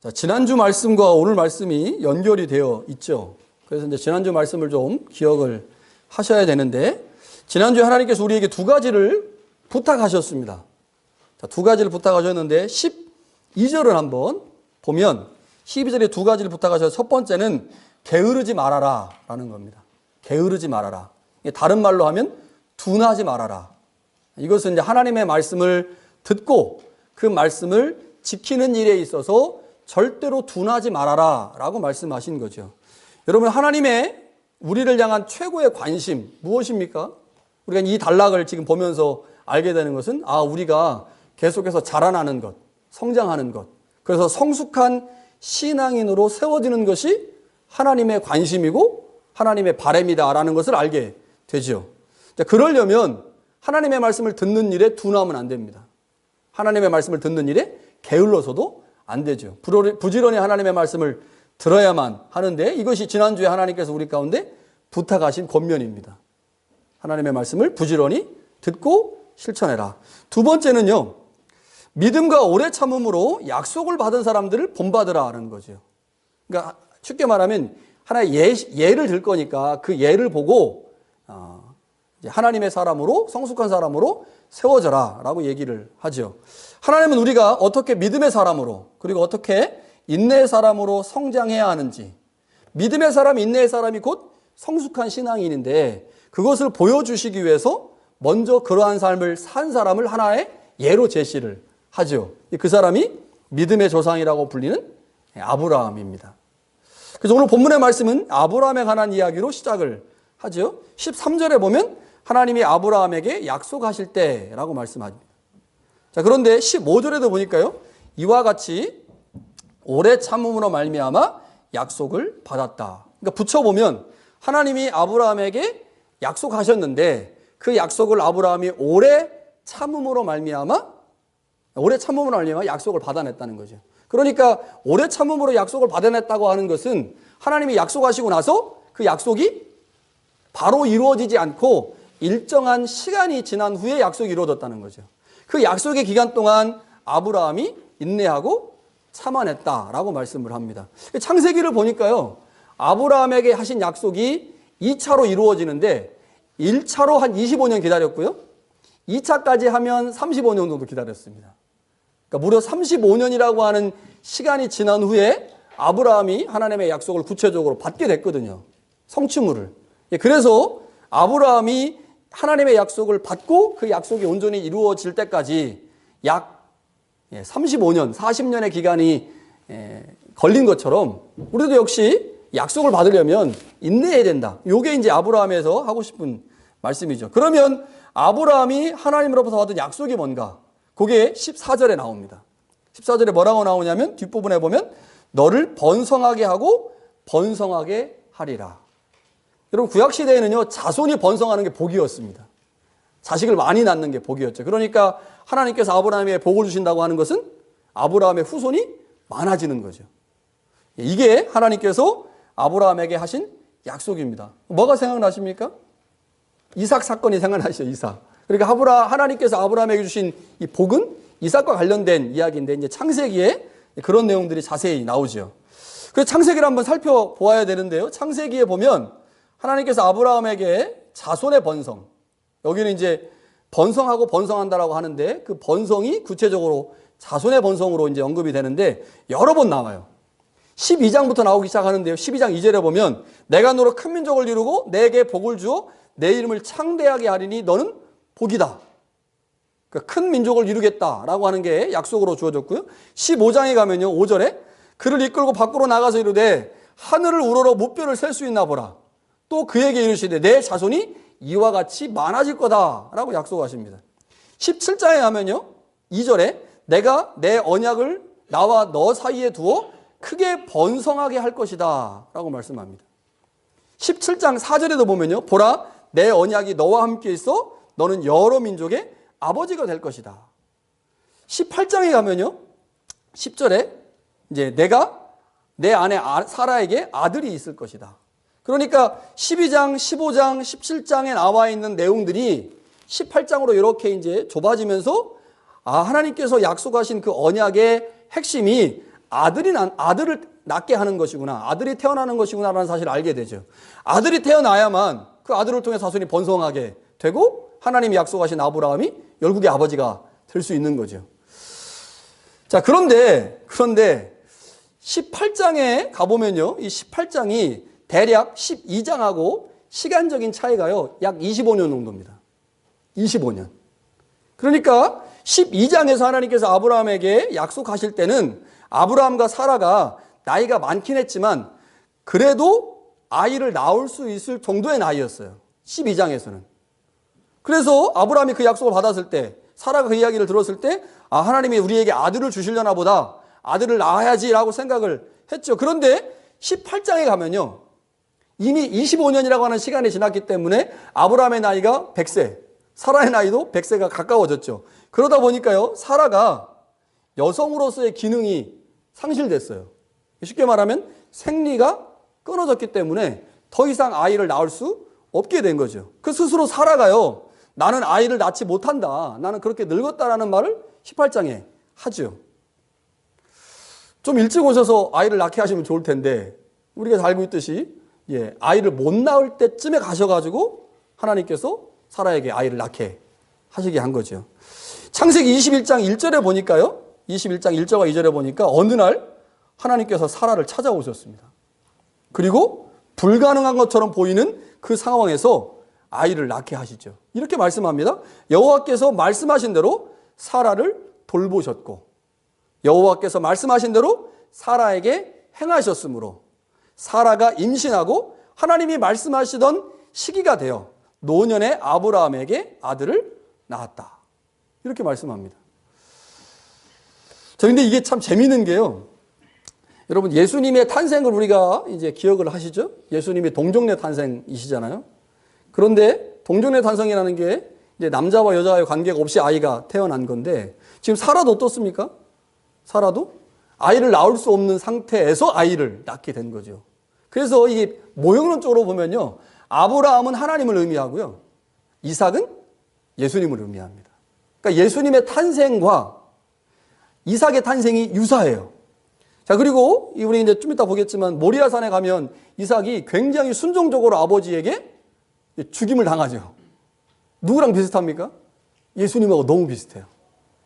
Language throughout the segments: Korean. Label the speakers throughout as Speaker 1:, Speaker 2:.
Speaker 1: 자, 지난주 말씀과 오늘 말씀이 연결이 되어 있죠. 그래서 이제 지난주 말씀을 좀 기억을 하셔야 되는데, 지난주에 하나님께서 우리에게 두 가지를 부탁하셨습니다. 자, 두 가지를 부탁하셨는데 12절을 한번 보면 12절에 두 가지를 부탁하셔서 첫 번째는 게으르지 말아라 라는 겁니다. 게으르지 말아라. 다른 말로 하면 둔하지 말아라. 이것은 이제 하나님의 말씀을 듣고 그 말씀을 지키는 일에 있어서 절대로 둔하지 말아라 라고 말씀하신 거죠. 여러분, 하나님의 우리를 향한 최고의 관심 무엇입니까? 우리가 이 단락을 지금 보면서 알게 되는 것은 우리가 계속해서 자라나는 것, 성장하는 것, 그래서 성숙한 신앙인으로 세워지는 것이 하나님의 관심이고 하나님의 바람이다라는 것을 알게 되죠. 그러려면 하나님의 말씀을 듣는 일에 둔하면 안 됩니다. 하나님의 말씀을 듣는 일에 게을러서도 안 되죠. 부지런히 하나님의 말씀을 들어야만 하는데, 이것이 지난주에 하나님께서 우리 가운데 부탁하신 권면입니다. 하나님의 말씀을 부지런히 듣고 실천해라. 두 번째는요, 믿음과 오래 참음으로 약속을 받은 사람들을 본받으라는 거죠. 그러니까 쉽게 말하면 하나의 예를 들 거니까 그 예를 보고 하나님의 사람으로, 성숙한 사람으로 세워져라 라고 얘기를 하죠. 하나님은 우리가 어떻게 믿음의 사람으로, 그리고 어떻게 인내의 사람으로 성장해야 하는지, 믿음의 사람, 인내의 사람이 곧 성숙한 신앙인인데, 그것을 보여주시기 위해서 먼저 그러한 삶을 산 사람을 하나의 예로 제시를 하죠. 그 사람이 믿음의 조상이라고 불리는 아브라함입니다. 그래서 오늘 본문의 말씀은 아브라함에 관한 이야기로 시작을 하죠. 13절에 보면 하나님이 아브라함에게 약속하실 때라고 말씀합니다. 자, 그런데 15절에도 보니까요, 이와 같이 오래 참음으로 말미암아 약속을 받았다. 그러니까 붙여보면 하나님이 아브라함에게 약속하셨는데 그 약속을 아브라함이 오래 참음으로 말미암아 약속을 받아냈다는 거죠. 그러니까 오래 참음으로 약속을 받아냈다고 하는 것은 하나님이 약속하시고 나서 그 약속이 바로 이루어지지 않고 일정한 시간이 지난 후에 약속이 이루어졌다는 거죠. 그 약속의 기간 동안 아브라함이 인내하고 참아냈다라고 말씀을 합니다. 창세기를 보니까요, 아브라함에게 하신 약속이 2차로 이루어지는데 1차로 한 25년 기다렸고요, 2차까지 하면 35년 정도 기다렸습니다. 그러니까 무려 35년이라고 하는 시간이 지난 후에 아브라함이 하나님의 약속을 구체적으로 받게 됐거든요. 성취물을. 그래서 아브라함이 하나님의 약속을 받고 그 약속이 온전히 이루어질 때까지 약 35년, 40년의 기간이 걸린 것처럼 우리도 역시 약속을 받으려면 인내해야 된다. 이게 이제 아브라함에서 하고 싶은 말씀이죠. 그러면 아브라함이 하나님으로부터 받은 약속이 뭔가? 그게 14절에 나옵니다. 14절에 뭐라고 나오냐면 뒷부분에 보면 너를 번성하게 하고 번성하게 하리라. 여러분, 구약시대에는요, 자손이 번성하는 게 복이었습니다. 자식을 많이 낳는 게 복이었죠. 그러니까 하나님께서 아브라함에게 복을 주신다고 하는 것은 아브라함의 후손이 많아지는 거죠. 이게 하나님께서 아브라함에게 하신 약속입니다. 뭐가 생각나십니까? 이삭 사건이 생각나시죠, 이삭. 그러니까 하나님께서 아브라함에게 주신 이 복은 이삭과 관련된 이야기인데, 이제 창세기에 그런 내용들이 자세히 나오죠. 그래서 창세기를 한번 살펴보아야 되는데요. 창세기에 보면 하나님께서 아브라함에게 자손의 번성, 여기는 이제 번성하고 번성한다라고 하는데 그 번성이 구체적으로 자손의 번성으로 이제 언급이 되는데 여러 번 나와요. 12장부터 나오기 시작하는데요. 12장 2절에 보면 내가 너로 큰 민족을 이루고 내게 복을 주어 내 이름을 창대하게 하리니 너는 복이다. 그러니까 큰 민족을 이루겠다라고 하는 게 약속으로 주어졌고요. 15장에 가면요, 5절에 그를 이끌고 밖으로 나가서 이르되 하늘을 우러러 무뼈를 셀 수 있나 보라. 또 그에게 이르시되 내 자손이 이와 같이 많아질 거다라고 약속하십니다. 17장에 가면요, 2절에 내가 내 언약을 나와 너 사이에 두어 크게 번성하게 할 것이다 라고 말씀합니다. 17장 4절에도 보면요, 보라 내 언약이 너와 함께 있어 너는 여러 민족의 아버지가 될 것이다. 18장에 가면요, 10절에 이제 내가 내 아내 사라에게 아들이 있을 것이다. 그러니까 12장, 15장, 17장에 나와 있는 내용들이 18장으로 이렇게 이제 좁아지면서 하나님께서 약속하신 그 언약의 핵심이 아들을 낳게 하는 것이구나. 아들이 태어나는 것이구나라는 사실을 알게 되죠. 아들이 태어나야만 그 아들을 통해 자손이 번성하게 되고 하나님이 약속하신 아브라함이 열국의 아버지가 될 수 있는 거죠. 자, 그런데 18장에 가보면요. 이 18장이 대략 12장하고 시간적인 차이가요. 약 25년 정도입니다. 25년. 그러니까 12장에서 하나님께서 아브라함에게 약속하실 때는 아브라함과 사라가 나이가 많긴 했지만 그래도 아이를 낳을 수 있을 정도의 나이였어요. 12장에서는. 그래서 아브라함이 그 약속을 받았을 때, 사라가 그 이야기를 들었을 때, 아, 하나님이 우리에게 아들을 주시려나 보다, 아들을 낳아야지라고 생각을 했죠. 그런데 18장에 가면요, 이미 25년이라고 하는 시간이 지났기 때문에 아브라함의 나이가 100세, 사라의 나이도 100세가 가까워졌죠. 그러다 보니까요, 사라가 여성으로서의 기능이 상실됐어요. 쉽게 말하면 생리가 끊어졌기 때문에 더 이상 아이를 낳을 수 없게 된 거죠. 그 스스로 사라가요, 나는 아이를 낳지 못한다, 나는 그렇게 늙었다라는 말을 18장에 하죠. 좀 일찍 오셔서 아이를 낳게 하시면 좋을 텐데, 우리가 잘 알고 있듯이 아이를 못 낳을 때쯤에 가셔가지고 하나님께서 사라에게 아이를 낳게 하시게 한 거죠. 창세기 21장 1절에 보니까요, 21장 1절과 2절에 보니까 어느 날 하나님께서 사라를 찾아오셨습니다. 그리고 불가능한 것처럼 보이는 그 상황에서 아이를 낳게 하시죠. 이렇게 말씀합니다. 여호와께서 말씀하신 대로 사라를 돌보셨고 여호와께서 말씀하신 대로 사라에게 행하셨으므로 사라가 임신하고 하나님이 말씀하시던 시기가 되어 노년의 아브라함에게 아들을 낳았다. 이렇게 말씀합니다. 자, 근데 이게 참 재미있는 게요. 여러분, 예수님의 탄생을 우리가 이제 기억을 하시죠? 예수님이 동정녀 탄생이시잖아요. 그런데 동정녀 탄생이라는 게 이제 남자와 여자의 관계가 없이 아이가 태어난 건데, 지금 사라도 어떻습니까? 사라도 아이를 낳을 수 없는 상태에서 아이를 낳게 된 거죠. 그래서 이게 모형론적으로 보면요, 아브라함은 하나님을 의미하고요, 이삭은 예수님을 의미합니다. 그러니까 예수님의 탄생과 이삭의 탄생이 유사해요. 자, 그리고 우리 이제 좀 이따 보겠지만 모리아산에 가면 이삭이 굉장히 순종적으로 아버지에게 죽임을 당하죠. 누구랑 비슷합니까? 예수님하고 너무 비슷해요.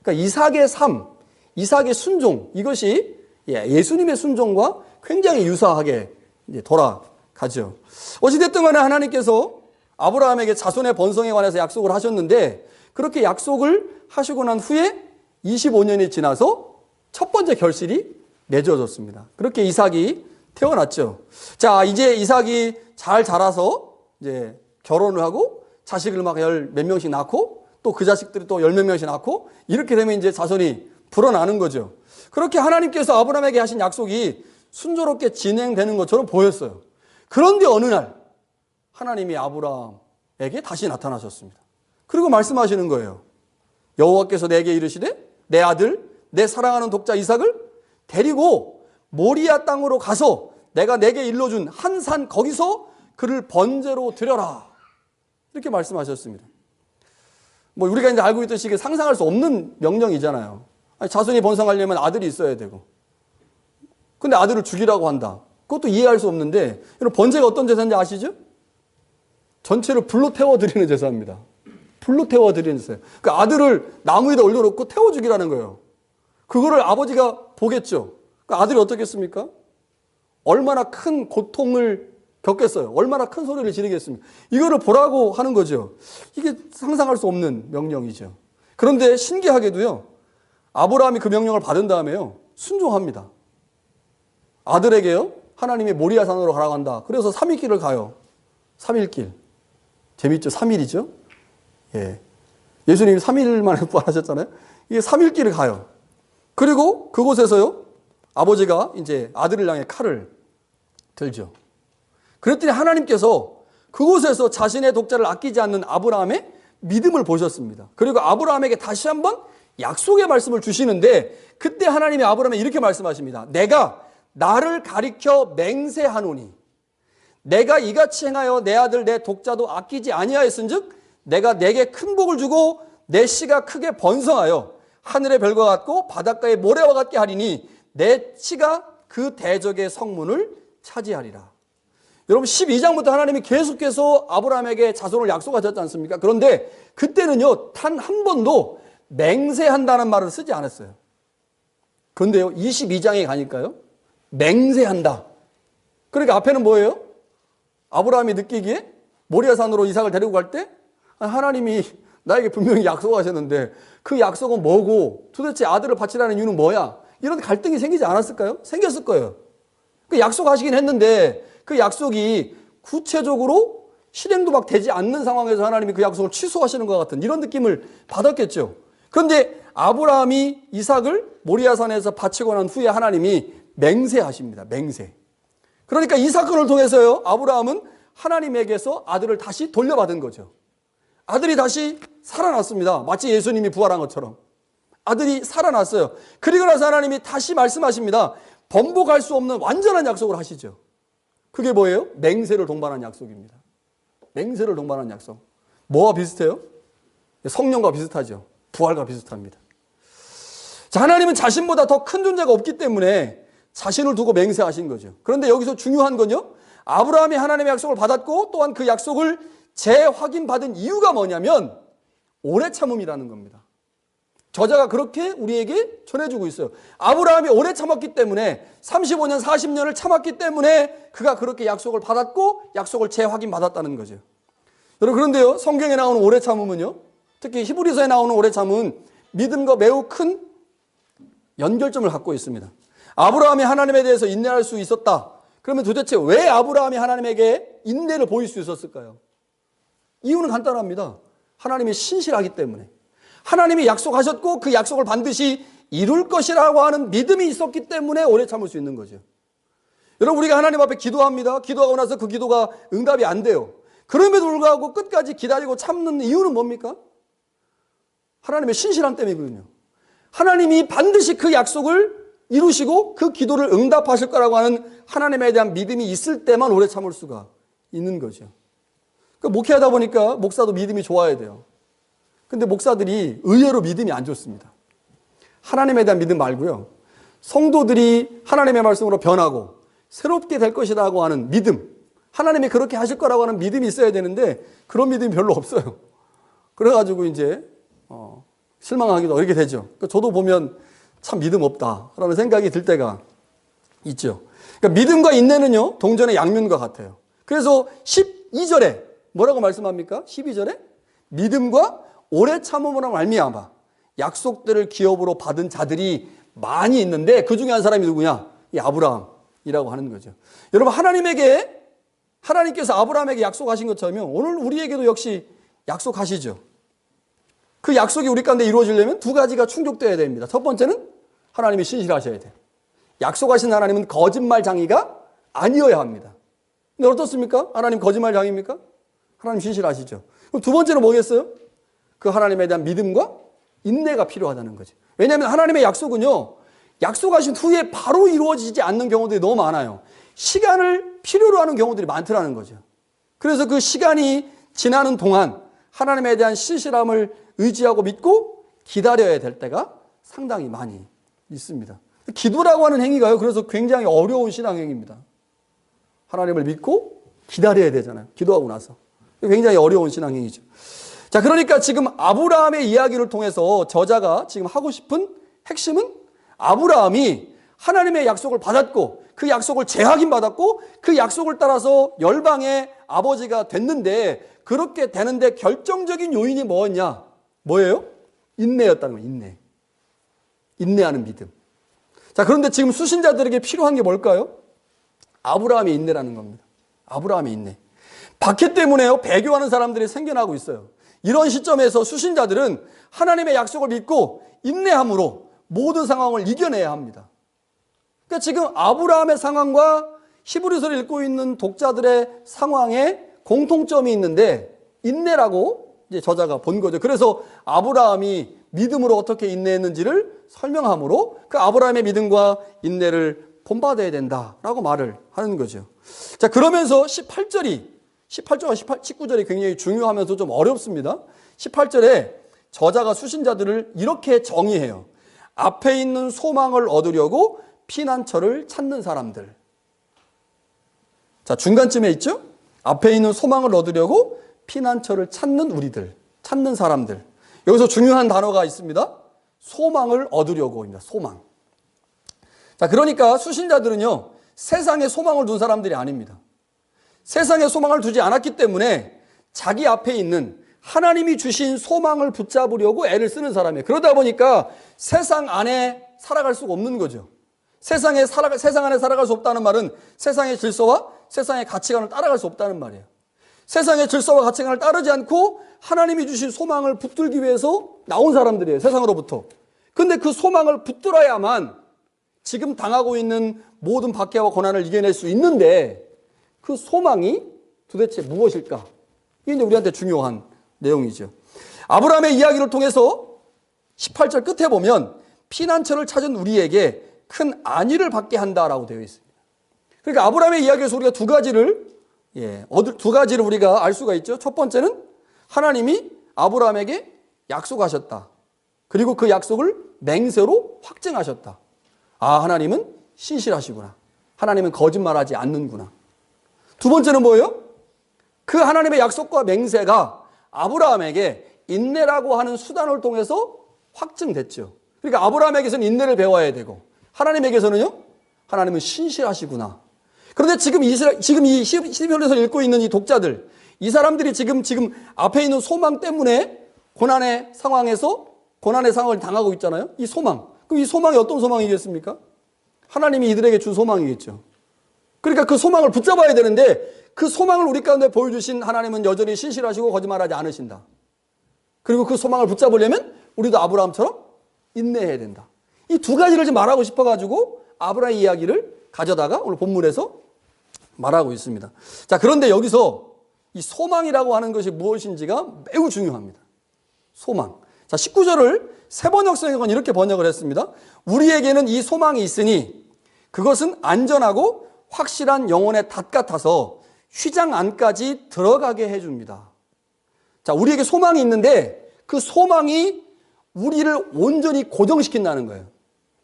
Speaker 1: 그러니까 이삭의 삶, 이삭의 순종, 이것이 예수님의 순종과 굉장히 유사하게 이제 돌아가죠. 어찌됐든 간에 하나님께서 아브라함에게 자손의 번성에 관해서 약속을 하셨는데, 그렇게 약속을 하시고 난 후에 25년이 지나서 첫 번째 결실이 맺어졌습니다. 그렇게 이삭이 태어났죠. 자, 이제 이삭이 잘 자라서 이제 결혼을 하고 자식을 막 몇 명씩 낳고 또 그 자식들이 또 10몇 명씩 낳고 이렇게 되면 이제 자손이 불어나는 거죠. 그렇게 하나님께서 아브라함에게 하신 약속이 순조롭게 진행되는 것처럼 보였어요. 그런데 어느 날 하나님이 아브라함에게 다시 나타나셨습니다. 그리고 말씀하시는 거예요. 여호와께서 내게 이르시되 내 아들, 내 사랑하는 독자 이삭을 데리고 모리아 땅으로 가서 내가 내게 일러준 한 산 거기서 그를 번제로 드려라. 이렇게 말씀하셨습니다. 뭐 우리가 이제 알고 있듯이 이게 상상할 수 없는 명령이잖아요. 아니, 자손이 번성하려면 아들이 있어야 되고. 근데 아들을 죽이라고 한다. 그것도 이해할 수 없는데, 여러분, 번제가 어떤 제사인지 아시죠? 전체를 불로 태워드리는 제사입니다. 불로 태워드리는 제사. 그 아들을 나무 위에다 올려놓고 태워 죽이라는 거예요. 그거를 아버지가 보겠죠. 그 아들이 어떻겠습니까? 얼마나 큰 고통을 겪겠어요. 얼마나 큰 소리를 지르겠습니까? 이거를 보라고 하는 거죠. 이게 상상할 수 없는 명령이죠. 그런데 신기하게도요, 아브라함이 그 명령을 받은 다음에요, 순종합니다. 아들에게요, 하나님이 모리아산으로 가라고 한다. 그래서 3일길을 가요. 3일길. 재밌죠? 3일이죠? 예. 예수님이 3일 만에 부활하셨잖아요. 이게 3일길을 가요. 그리고 그곳에서요, 아버지가 이제 아들을 향해 칼을 들죠. 그랬더니 하나님께서 그곳에서 자신의 독자를 아끼지 않는 아브라함의 믿음을 보셨습니다. 그리고 아브라함에게 다시 한번 약속의 말씀을 주시는데, 그때 하나님이 아브라함에게 이렇게 말씀하십니다. 내가 나를 가리켜 맹세하노니 내가 이같이 행하여 내 아들 내 독자도 아끼지 아니하였은즉 내가 내게 큰 복을 주고 내 씨가 크게 번성하여 하늘의 별과 같고 바닷가의 모래와 같게 하리니 내 치가 그 대적의 성문을 차지하리라. 여러분 12장부터 하나님이 계속해서 아브라함에게 자손을 약속하셨지 않습니까? 그런데 그때는요, 단 한 번도 맹세한다는 말을 쓰지 않았어요. 그런데요, 22장에 가니까요, 맹세한다. 그러니까 앞에는 뭐예요? 아브라함이 느끼기에 모리아산으로 이삭을 데리고 갈 때 하나님이 나에게 분명히 약속하셨는데 그 약속은 뭐고 도대체 아들을 바치라는 이유는 뭐야? 이런 갈등이 생기지 않았을까요? 생겼을 거예요. 그 약속하시긴 했는데 그 약속이 구체적으로 실행도 막 되지 않는 상황에서 하나님이 그 약속을 취소하시는 것 같은 이런 느낌을 받았겠죠. 그런데 아브라함이 이삭을 모리아산에서 바치고 난 후에 하나님이 맹세하십니다. 맹세. 그러니까 이 사건을 통해서요, 아브라함은 하나님에게서 아들을 다시 돌려받은 거죠. 아들이 다시 살아났습니다. 마치 예수님이 부활한 것처럼. 아들이 살아났어요. 그리고 나서 하나님이 다시 말씀하십니다. 번복할 수 없는 완전한 약속을 하시죠. 그게 뭐예요? 맹세를 동반한 약속입니다. 맹세를 동반한 약속. 뭐와 비슷해요? 성령과 비슷하죠. 부활과 비슷합니다. 자, 하나님은 자신보다 더 큰 존재가 없기 때문에 자신을 두고 맹세하신 거죠. 그런데 여기서 중요한 건요, 아브라함이 하나님의 약속을 받았고 또한 그 약속을 재확인받은 이유가 뭐냐면 오래 참음이라는 겁니다. 저자가 그렇게 우리에게 전해주고 있어요. 아브라함이 오래 참았기 때문에 35년, 40년을 참았기 때문에 그가 그렇게 약속을 받았고 약속을 재확인받았다는 거죠. 여러분, 그런데요, 성경에 나오는 오래 참음은요, 특히 히브리서에 나오는 오래 참음은 믿음과 매우 큰 연결점을 갖고 있습니다. 아브라함이 하나님에 대해서 인내할 수 있었다. 그러면 도대체 왜 아브라함이 하나님에게 인내를 보일 수 있었을까요? 이유는 간단합니다. 하나님이 신실하기 때문에. 하나님이 약속하셨고 그 약속을 반드시 이룰 것이라고 하는 믿음이 있었기 때문에 오래 참을 수 있는 거죠. 여러분, 우리가 하나님 앞에 기도합니다. 기도하고 나서 그 기도가 응답이 안 돼요. 그럼에도 불구하고 끝까지 기다리고 참는 이유는 뭡니까? 하나님의 신실함 때문이거든요. 하나님이 반드시 그 약속을 이루시고 그 기도를 응답하실 거라고 하는 하나님에 대한 믿음이 있을 때만 오래 참을 수가 있는 거죠. 목회하다 보니까 목사도 믿음이 좋아야 돼요. 근데 목사들이 의외로 믿음이 안 좋습니다. 하나님에 대한 믿음 말고요, 성도들이 하나님의 말씀으로 변하고 새롭게 될 것이라고 하는 믿음, 하나님이 그렇게 하실 거라고 하는 믿음이 있어야 되는데 그런 믿음이 별로 없어요. 그래가지고 이제 실망하기도 이렇게 되죠. 저도 보면 참 믿음 없다라는 생각이 들 때가 있죠. 그러니까 믿음과 인내는요, 동전의 양면과 같아요. 그래서 12절에 뭐라고 말씀합니까? 12절에 믿음과 오래 참음으로 말미암아 약속들을 기업으로 받은 자들이 많이 있는데 그 중에 한 사람이 누구냐? 이 아브라함이라고 하는 거죠. 여러분, 하나님께서 아브라함에게 약속하신 것처럼 오늘 우리에게도 역시 약속하시죠. 그 약속이 우리 가운데 이루어지려면 두 가지가 충족되어야 됩니다. 첫 번째는 하나님이 신실하셔야 돼요. 약속하신 하나님은 거짓말장이가 아니어야 합니다. 근데 어떻습니까? 하나님 거짓말장입니까? 하나님 신실하시죠. 그럼 두 번째는 뭐겠어요? 그 하나님에 대한 믿음과 인내가 필요하다는 거죠. 왜냐하면 하나님의 약속은요, 약속하신 후에 바로 이루어지지 않는 경우들이 너무 많아요. 시간을 필요로 하는 경우들이 많더라는 거죠. 그래서 그 시간이 지나는 동안 하나님에 대한 신실함을 의지하고 믿고 기다려야 될 때가 상당히 많이 있습니다. 기도라고 하는 행위가요, 그래서 굉장히 어려운 신앙행위입니다. 하나님을 믿고 기다려야 되잖아요. 기도하고 나서. 굉장히 어려운 신앙행위죠. 자, 그러니까 지금 아브라함의 이야기를 통해서 저자가 지금 하고 싶은 핵심은 아브라함이 하나님의 약속을 받았고 그 약속을 재확인받았고 그 약속을 따라서 열방의 아버지가 됐는데, 그렇게 되는데 결정적인 요인이 뭐였냐? 뭐예요? 인내였다는 거예요. 인내. 인내하는 믿음. 자, 그런데 지금 수신자들에게 필요한 게 뭘까요? 아브라함의 인내라는 겁니다. 아브라함의 인내. 박해 때문에요, 배교하는 사람들이 생겨나고 있어요. 이런 시점에서 수신자들은 하나님의 약속을 믿고 인내함으로 모든 상황을 이겨내야 합니다. 그러니까 지금 아브라함의 상황과 히브리서를 읽고 있는 독자들의 상황에 공통점이 있는데 인내라고 이제 저자가 본 거죠. 그래서 아브라함이 믿음으로 어떻게 인내했는지를 설명함으로 그 아브라함의 믿음과 인내를 본받아야 된다라고 말을 하는 거죠. 자, 그러면서 18절과 19절이 굉장히 중요하면서 좀 어렵습니다. 18절에 저자가 수신자들을 이렇게 정의해요. 앞에 있는 소망을 얻으려고 피난처를 찾는 사람들. 자, 중간쯤에 있죠? 앞에 있는 소망을 얻으려고 피난처를 찾는 우리들, 찾는 사람들. 여기서 중요한 단어가 있습니다. 소망을 얻으려고입니다. 소망. 자, 그러니까 수신자들은요, 세상에 소망을 둔 사람들이 아닙니다. 세상에 소망을 두지 않았기 때문에 자기 앞에 있는 하나님이 주신 소망을 붙잡으려고 애를 쓰는 사람이에요. 그러다 보니까 세상 안에 살아갈 수가 없는 거죠. 세상 안에 살아갈 수 없다는 말은 세상의 질서와 세상의 가치관을 따라갈 수 없다는 말이에요. 세상의 질서와 가치관을 따르지 않고 하나님이 주신 소망을 붙들기 위해서 나온 사람들이에요. 세상으로부터. 근데 그 소망을 붙들어야만 지금 당하고 있는 모든 박해와 고난을 이겨낼 수 있는데 그 소망이 도대체 무엇일까? 이게 이제 우리한테 중요한 내용이죠. 아브라함의 이야기를 통해서 18절 끝에 보면 피난처를 찾은 우리에게 큰 안위를 받게 한다라고 되어 있습니다. 그러니까 아브라함의 이야기에서 우리가 두 가지를 우리가 알 수가 있죠. 첫 번째는 하나님이 아브라함에게 약속하셨다. 그리고 그 약속을 맹세로 확증하셨다. 아, 하나님은 신실하시구나. 하나님은 거짓말하지 않는구나. 두 번째는 뭐예요? 그 하나님의 약속과 맹세가 아브라함에게 인내라고 하는 수단을 통해서 확증됐죠. 그러니까 아브라함에게서는 인내를 배워야 되고 하나님에게서는요, 하나님은 신실하시구나. 그런데 지금 이 12절에서 읽고 있는 이 독자들, 이 사람들이 지금 앞에 있는 소망 때문에 고난의 상황을 당하고 있잖아요. 이 소망. 그럼 이 소망이 어떤 소망이겠습니까? 하나님이 이들에게 준 소망이겠죠. 그러니까 그 소망을 붙잡아야 되는데 그 소망을 우리 가운데 보여주신 하나님은 여전히 신실하시고 거짓말하지 않으신다. 그리고 그 소망을 붙잡으려면 우리도 아브라함처럼 인내해야 된다. 이 두 가지를 지금 말하고 싶어가지고 아브라함의 이야기를 가져다가 오늘 본문에서 말하고 있습니다. 자, 그런데 여기서 이 소망이라고 하는 것이 무엇인지가 매우 중요합니다. 소망. 자, 19절을 세번역성에는 이렇게 번역을 했습니다. 우리에게는 이 소망이 있으니 그것은 안전하고 확실한 영혼의 닷 같아서 휘장 안까지 들어가게 해줍니다. 자, 우리에게 소망이 있는데 그 소망이 우리를 온전히 고정시킨다는 거예요.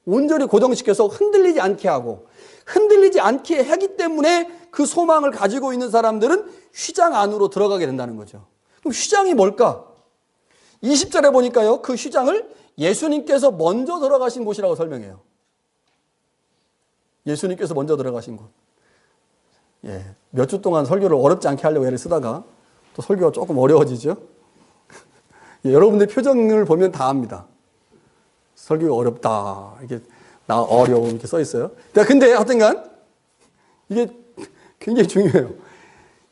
Speaker 1: 온전히 고정시켜서 흔들리지 않게 하고 흔들리지 않게 하기 때문에 그 소망을 가지고 있는 사람들은 휘장 안으로 들어가게 된다는 거죠. 그럼 휘장이 뭘까? 20절에 보니까요, 그 휘장을 예수님께서 먼저 들어가신 곳이라고 설명해요. 예수님께서 먼저 들어가신 곳. 예, 몇 주 동안 설교를 어렵지 않게 하려고 애를 쓰다가 또 설교가 조금 어려워지죠. 예, 여러분들 표정을 보면 다 압니다. 설교가 어렵다. 이게 나 어려움 이렇게 써 있어요. 근데 하여튼간 이게 굉장히 중요해요.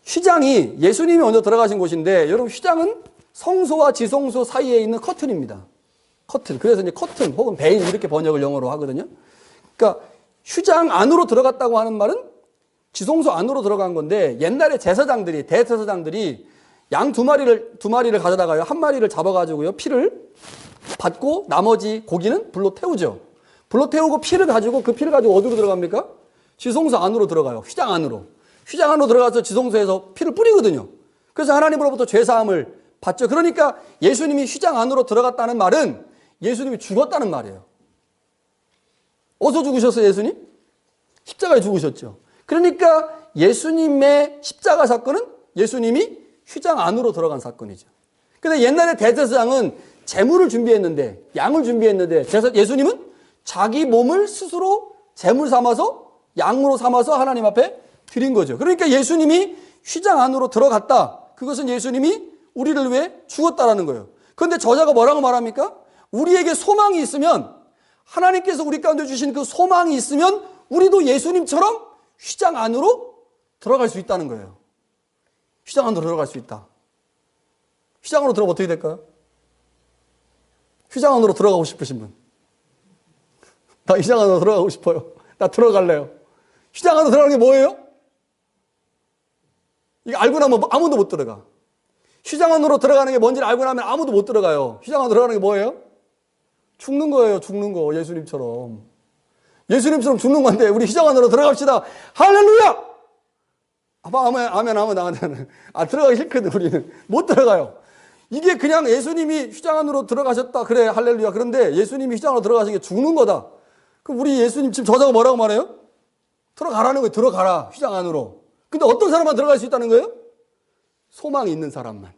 Speaker 1: 휘장이 예수님이 먼저 들어가신 곳인데 여러분 휘장은 성소와 지성소 사이에 있는 커튼입니다. 커튼. 그래서 이제 커튼 혹은 베일 이렇게 번역을 영어로 하거든요. 그러니까 휘장 안으로 들어갔다고 하는 말은 지성소 안으로 들어간 건데 옛날에 제사장들이 대제사장들이 양 두 마리를 가져다가요. 한 마리를 잡아가지고요. 피를 받고 나머지 고기는 불로 태우죠. 불로 태우고 피를 가지고 어디로 들어갑니까? 지성소 안으로 들어가요. 휘장 안으로. 휘장 안으로 들어가서 지성소에서 피를 뿌리거든요. 그래서 하나님으로부터 죄사함을 받죠. 그러니까 예수님이 휘장 안으로 들어갔다는 말은 예수님이 죽었다는 말이에요. 어디서 죽으셨어요, 예수님? 십자가에 죽으셨죠. 그러니까 예수님의 십자가 사건은 예수님이 휘장 안으로 들어간 사건이죠. 근데 옛날에 대제사장은 제물을 준비했는데, 양을 준비했는데, 예수님은 자기 몸을 스스로 제물 삼아서, 양으로 삼아서 하나님 앞에 드린 거죠. 그러니까 예수님이 휘장 안으로 들어갔다. 그것은 예수님이 우리를 위해 죽었다라는 거예요. 그런데 저자가 뭐라고 말합니까? 우리에게 소망이 있으면, 하나님께서 우리 가운데 주신 그 소망이 있으면 우리도 예수님처럼 휘장 안으로 들어갈 수 있다는 거예요. 휘장 안으로 들어갈 수 있다. 휘장 안으로 들어가면 어떻게 될까요? 휘장 안으로 들어가고 싶으신 분. 나 휘장 안으로 들어가고 싶어요. 나 들어갈래요. 휘장 안으로 들어가는 게 뭐예요? 이거 알고 나면 아무도 못 들어가. 휘장 안으로 들어가는 게 뭔지를 알고 나면 아무도 못 들어가요. 휘장 안으로 들어가는 게 뭐예요? 죽는 거예요. 죽는 거. 예수님처럼. 예수님처럼 죽는 건데 우리 휘장 안으로 들어갑시다. 할렐루야! 아멘. 들어가기 싫거든, 우리는. 못 들어가요. 이게 그냥 예수님이 휘장 안으로 들어가셨다. 그래, 할렐루야. 그런데 예수님이 휘장 안으로 들어가신 게 죽는 거다. 그럼 우리 예수님 지금 저자가 뭐라고 말해요? 들어가라는 거예요. 들어가라. 휘장 안으로. 근데 어떤 사람만 들어갈 수 있다는 거예요? 소망이 있는 사람만.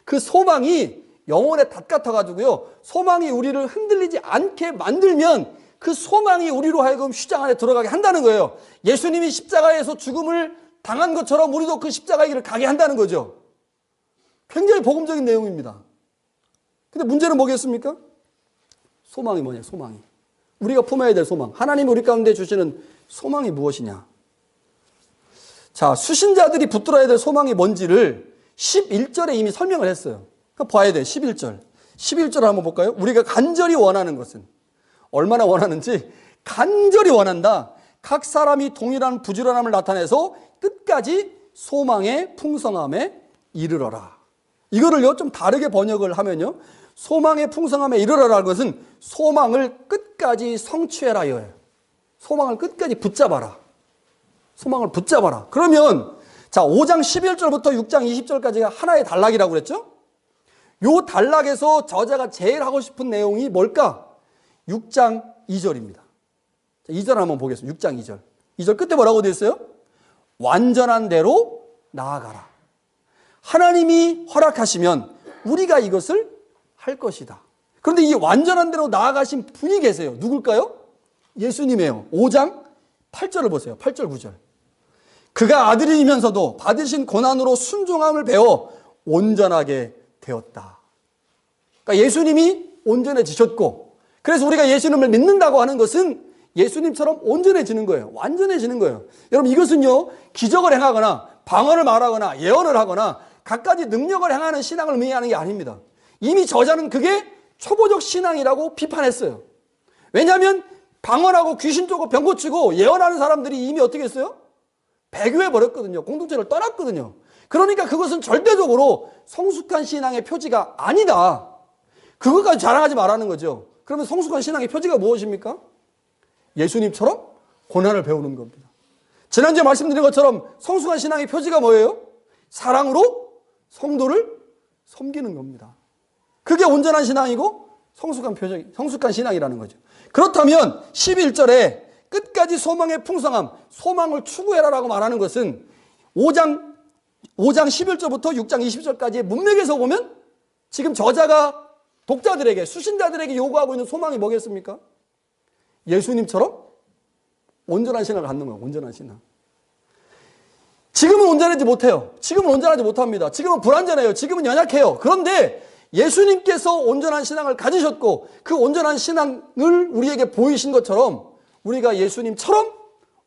Speaker 1: 그 소망이 영혼의 닷 같아가지고요. 소망이 우리를 흔들리지 않게 만들면 그 소망이 우리로 하여금 휘장 안에 들어가게 한다는 거예요. 예수님이 십자가에서 죽음을 당한 것처럼 우리도 그 십자가의 길을 가게 한다는 거죠. 굉장히 복음적인 내용입니다. 근데 문제는 뭐겠습니까? 소망이 뭐냐, 소망이. 우리가 품어야 될 소망. 하나님이 우리 가운데 주시는 소망이 무엇이냐. 자, 수신자들이 붙들어야 될 소망이 뭔지를 11절에 이미 설명을 했어요. 그러니까 봐야 돼, 11절. 11절을 한번 볼까요? 우리가 간절히 원하는 것은, 얼마나 원하는지, 간절히 원한다. 각 사람이 동일한 부지런함을 나타내서 끝까지 소망의 풍성함에 이르러라. 이거를요, 좀 다르게 번역을 하면요, 소망의 풍성함에 이르러라는 것은 소망을 끝까지 성취해라 이거예요. 소망을 끝까지 붙잡아라. 소망을 붙잡아라. 그러면 자, 5장 11절부터 6장 20절까지가 하나의 단락이라고 그랬죠? 요 단락에서 저자가 제일 하고 싶은 내용이 뭘까? 6장 2절입니다. 2절 한번 보겠습니다. 6장 2절. 2절 끝에 뭐라고 되어 있어요? 완전한 대로 나아가라. 하나님이 허락하시면 우리가 이것을 할 것이다. 그런데 이 완전한 대로 나아가신 분이 계세요. 누굴까요? 예수님이에요. 5장 8절을 보세요. 8절 9절. 그가 아들이면서도 받으신 고난으로 순종함을 배워 온전하게 되었다. 그러니까 예수님이 온전해지셨고, 그래서 우리가 예수님을 믿는다고 하는 것은 예수님처럼 온전해지는 거예요. 완전해지는 거예요. 여러분, 이것은요, 기적을 행하거나 방언을 말하거나 예언을 하거나 갖가지 능력을 행하는 신앙을 의미하는 게 아닙니다. 이미 저자는 그게 초보적 신앙이라고 비판했어요. 왜냐하면 방언하고 귀신 쫓고 병 고치고 예언하는 사람들이 이미 어떻게 했어요? 배교해버렸거든요. 공동체를 떠났거든요. 그러니까 그것은 절대적으로 성숙한 신앙의 표지가 아니다. 그것까지 자랑하지 말라는 거죠. 그러면 성숙한 신앙의 표지가 무엇입니까? 예수님처럼 고난을 배우는 겁니다. 지난주에 말씀드린 것처럼 성숙한 신앙의 표지가 뭐예요? 사랑으로 성도를 섬기는 겁니다. 그게 온전한 신앙이고 성숙한 신앙이라는 거죠. 그렇다면 11절에 끝까지 소망의 풍성함, 소망을 추구해라라고 말하는 것은 5장 11절부터 6장 20절까지의 문맥에서 보면 지금 저자가 독자들에게, 수신자들에게 요구하고 있는 소망이 뭐겠습니까? 예수님처럼 온전한 신앙을 갖는 거예요. 온전한 신앙. 지금은 온전하지 못해요. 지금은 온전하지 못합니다. 지금은 불완전해요. 지금은 연약해요. 그런데 예수님께서 온전한 신앙을 가지셨고 그 온전한 신앙을 우리에게 보이신 것처럼 우리가 예수님처럼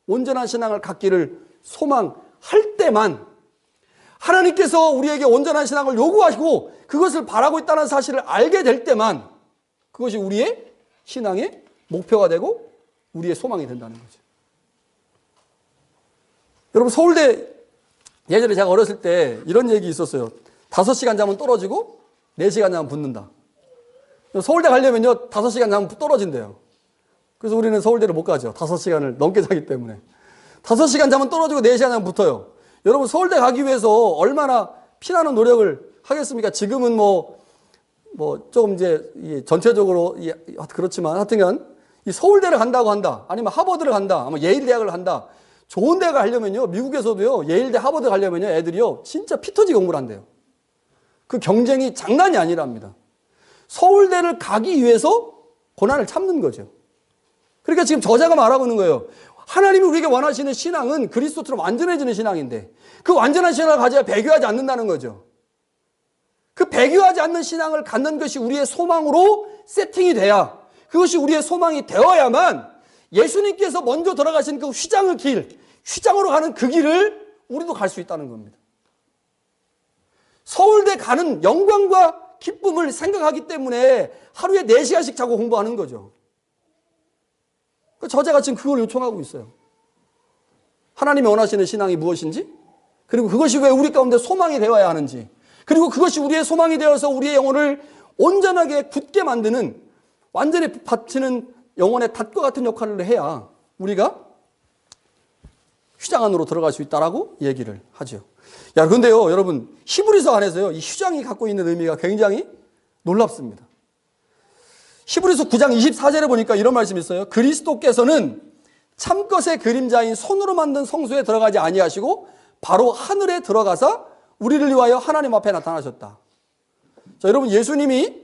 Speaker 1: 온전한 신앙을 갖기를 소망할 때만, 하나님께서 우리에게 온전한 신앙을 요구하시고 그것을 바라고 있다는 사실을 알게 될 때만 그것이 우리의 신앙의 목표가 되고 우리의 소망이 된다는 거죠. 여러분, 서울대 예전에 제가 어렸을 때 이런 얘기 있었어요. 5시간 자면 떨어지고 4시간 자면 붙는다. 서울대 가려면요 5시간 자면 떨어진대요. 그래서 우리는 서울대를 못 가죠. 5시간을 넘게 자기 때문에. 5시간 자면 떨어지고 4시간 자면 붙어요. 여러분, 서울대 가기 위해서 얼마나 피나는 노력을 하겠습니까? 지금은 조금 이제 전체적으로 그렇지만 하여튼간 이 서울대를 간다고 한다. 아니면 하버드를 간다. 아니면 예일대학을 간다. 좋은 대가 가려면요, 미국에서도요, 예일대, 하버드 가려면요, 애들이요, 진짜 피 터지게 공부를 한대요. 그 경쟁이 장난이 아니랍니다. 서울대를 가기 위해서 고난을 참는 거죠. 그러니까 지금 저자가 말하고 있는 거예요. 하나님이 우리에게 원하시는 신앙은 그리스도처럼 완전해지는 신앙인데 그 완전한 신앙을 가져야 배교하지 않는다는 거죠. 그 배교하지 않는 신앙을 갖는 것이 우리의 소망으로 세팅이 돼야, 그것이 우리의 소망이 되어야만 예수님께서 먼저 들어가신 그 휘장의 길, 휘장으로 가는 그 길을 우리도 갈 수 있다는 겁니다. 서울대 가는 영광과 기쁨을 생각하기 때문에 하루에 4시간씩 자고 공부하는 거죠. 저자가 지금 그걸 요청하고 있어요. 하나님이 원하시는 신앙이 무엇인지, 그리고 그것이 왜 우리 가운데 소망이 되어야 하는지, 그리고 그것이 우리의 소망이 되어서 우리의 영혼을 온전하게 굳게 만드는, 완전히 바치는 영혼의 닷과 같은 역할을 해야 우리가 휘장 안으로 들어갈 수 있다라고 얘기를 하죠. 그런데요, 여러분, 히브리서 안에서요, 이 휘장이 갖고 있는 의미가 굉장히 놀랍습니다. 히브리서 9장 24절에 보니까 이런 말씀이 있어요. 그리스도께서는 참것의 그림자인 손으로 만든 성소에 들어가지 아니하시고 바로 하늘에 들어가사 우리를 위하여 하나님 앞에 나타나셨다. 자, 여러분, 예수님이,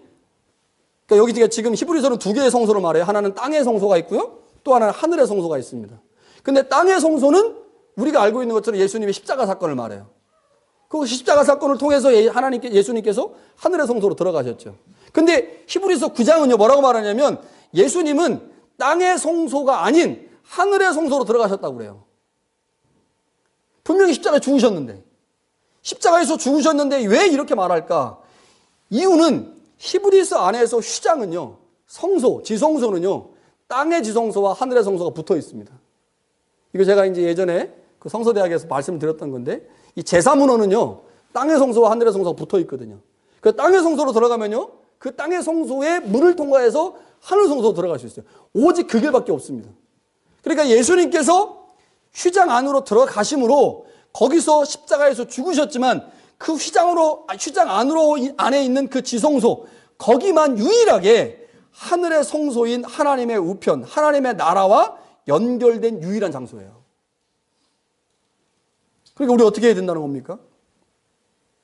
Speaker 1: 그러니까 여기 지금 히브리서는 두 개의 성소를 말해요. 하나는 땅의 성소가 있고요, 또 하나는 하늘의 성소가 있습니다. 근데 땅의 성소는 우리가 알고 있는 것처럼 예수님의 십자가 사건을 말해요. 그 십자가 사건을 통해서 예수님께서 하늘의 성소로 들어가셨죠. 근데 히브리서 9장은요, 뭐라고 말하냐면 예수님은 땅의 성소가 아닌 하늘의 성소로 들어가셨다고 그래요. 분명히 십자가에 죽으셨는데, 십자가에서 죽으셨는데 왜 이렇게 말할까? 이유는 히브리서 안에서 휘장은요, 성소, 지성소는요, 땅의 지성소와 하늘의 성소가 붙어 있습니다. 이거 제가 이제 예전에 그 성서대학에서 말씀을 드렸던 건데, 이 제사문헌은요, 땅의 성소와 하늘의 성소가 붙어 있거든요. 그 땅의 성소로 들어가면요, 그 땅의 성소에 문을 통과해서 하늘 성소로 들어갈 수 있어요. 오직 그 길밖에 없습니다. 그러니까 예수님께서 휘장 안으로 들어가심으로 거기서 십자가에서 죽으셨지만 그 휘장 안으로 안에 있는 그 지성소, 거기만 유일하게 하늘의 성소인 하나님의 우편, 하나님의 나라와 연결된 유일한 장소예요. 그러니까 우리 어떻게 해야 된다는 겁니까?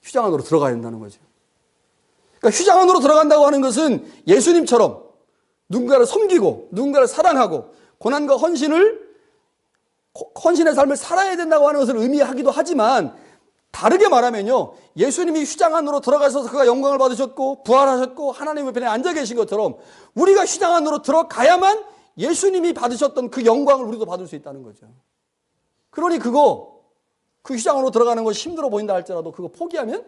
Speaker 1: 휘장 안으로 들어가야 된다는 거죠. 그러니까 휘장 안으로 들어간다고 하는 것은 예수님처럼 누군가를 섬기고 누군가를 사랑하고 고난과 헌신의 삶을 살아야 된다고 하는 것을 의미하기도 하지만, 다르게 말하면요, 예수님이 휘장 안으로 들어가셔서 그가 영광을 받으셨고 부활하셨고 하나님의 편에 앉아 계신 것처럼 우리가 휘장 안으로 들어가야만 예수님이 받으셨던 그 영광을 우리도 받을 수 있다는 거죠. 그러니 그 휘장으로 들어가는 것이 힘들어 보인다 할지라도 그거 포기하면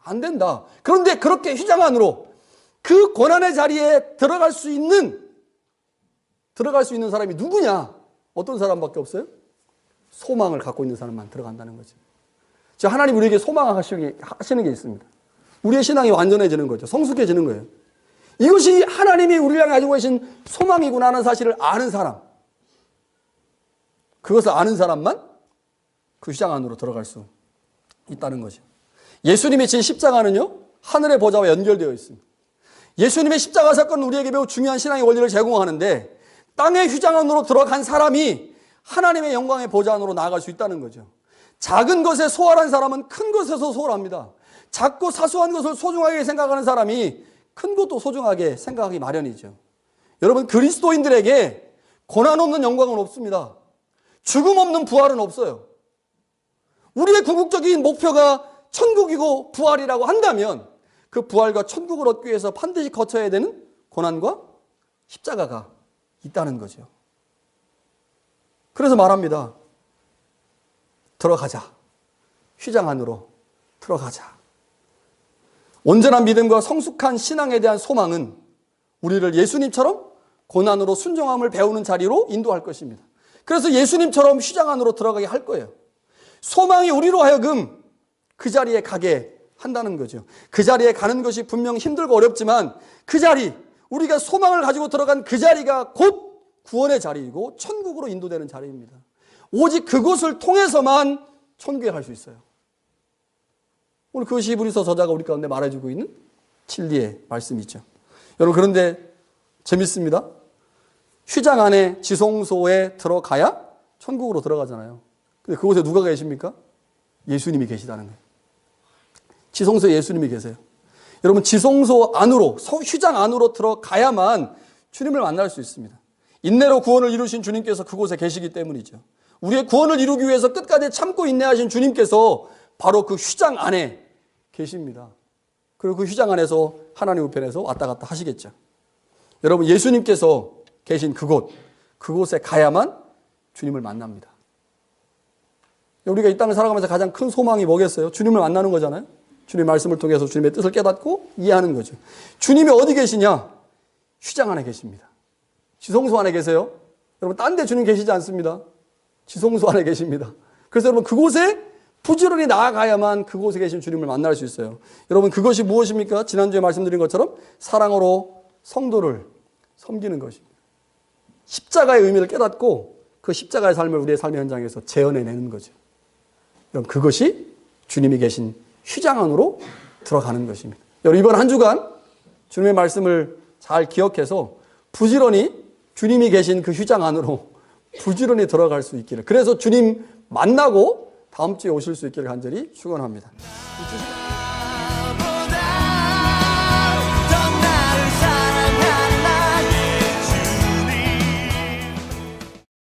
Speaker 1: 안 된다. 그런데 그렇게 휘장 안으로 그 고난의 자리에 들어갈 수 있는 사람이 누구냐? 어떤 사람밖에 없어요? 소망을 갖고 있는 사람만 들어간다는 거죠. 하나님 우리에게 소망하시는 게 있습니다. 우리의 신앙이 완전해지는 거죠. 성숙해지는 거예요. 이것이 하나님이 우리를 향해 가지고 계신 소망이구나 하는 사실을 아는 사람, 그것을 아는 사람만 그 휘장 안으로 들어갈 수 있다는 거죠. 예수님의 진 십자가는요, 하늘의 보좌와 연결되어 있습니다. 예수님의 십자가 사건은 우리에게 매우 중요한 신앙의 원리를 제공하는데, 땅의 휘장 안으로 들어간 사람이 하나님의 영광의 보좌 안으로 나아갈 수 있다는 거죠. 작은 것에 소홀한 사람은 큰 것에서 소홀합니다. 작고 사소한 것을 소중하게 생각하는 사람이 큰 것도 소중하게 생각하기 마련이죠. 여러분, 그리스도인들에게 고난 없는 영광은 없습니다. 죽음 없는 부활은 없어요. 우리의 궁극적인 목표가 천국이고 부활이라고 한다면 그 부활과 천국을 얻기 위해서 반드시 거쳐야 되는 고난과 십자가가 있다는 거죠. 그래서 말합니다. 들어가자. 휘장 안으로 들어가자. 온전한 믿음과 성숙한 신앙에 대한 소망은 우리를 예수님처럼 고난으로 순종함을 배우는 자리로 인도할 것입니다. 그래서 예수님처럼 휘장 안으로 들어가게 할 거예요. 소망이 우리로 하여금 그 자리에 가게 한다는 거죠. 그 자리에 가는 것이 분명 힘들고 어렵지만 그 자리, 우리가 소망을 가지고 들어간 그 자리가 곧 구원의 자리이고 천국으로 인도되는 자리입니다. 오직 그곳을 통해서만 천국에 갈 수 있어요. 오늘 그것이 히브리서 저자가 우리 가운데 말해주고 있는 진리의 말씀이죠. 여러분, 그런데 재밌습니다. 휘장 안에 지성소에 들어가야 천국으로 들어가잖아요. 근데 그곳에 누가 계십니까? 예수님이 계시다는 거예요. 지성소에 예수님이 계세요. 여러분, 지성소 안으로, 휘장 안으로 들어가야만 주님을 만날 수 있습니다. 인내로 구원을 이루신 주님께서 그곳에 계시기 때문이죠. 우리의 구원을 이루기 위해서 끝까지 참고 인내하신 주님께서 바로 그 휘장 안에 계십니다. 그리고 그 휘장 안에서 하나님 우편에서 왔다 갔다 하시겠죠. 여러분, 예수님께서 계신 그곳에 가야만 주님을 만납니다. 우리가 이 땅을 살아가면서 가장 큰 소망이 뭐겠어요? 주님을 만나는 거잖아요. 주님의 말씀을 통해서 주님의 뜻을 깨닫고 이해하는 거죠. 주님이 어디 계시냐? 휘장 안에 계십니다. 지성소 안에 계세요. 여러분, 딴 데 주님 계시지 않습니다. 지성소 안에 계십니다. 그래서 여러분, 그곳에 부지런히 나아가야만 그곳에 계신 주님을 만날 수 있어요. 여러분, 그것이 무엇입니까? 지난주에 말씀드린 것처럼 사랑으로 성도를 섬기는 것입니다. 십자가의 의미를 깨닫고 그 십자가의 삶을 우리의 삶의 현장에서 재현해내는 거죠. 여러분, 그것이 주님이 계신 휘장 안으로 들어가는 것입니다. 여러분, 이번 한 주간 주님의 말씀을 잘 기억해서 부지런히 주님이 계신 그 휴장 안으로 부지런히 들어갈 수 있기를. 그래서 주님 만나고 다음 주에 오실 수 있기를 간절히 축원합니다.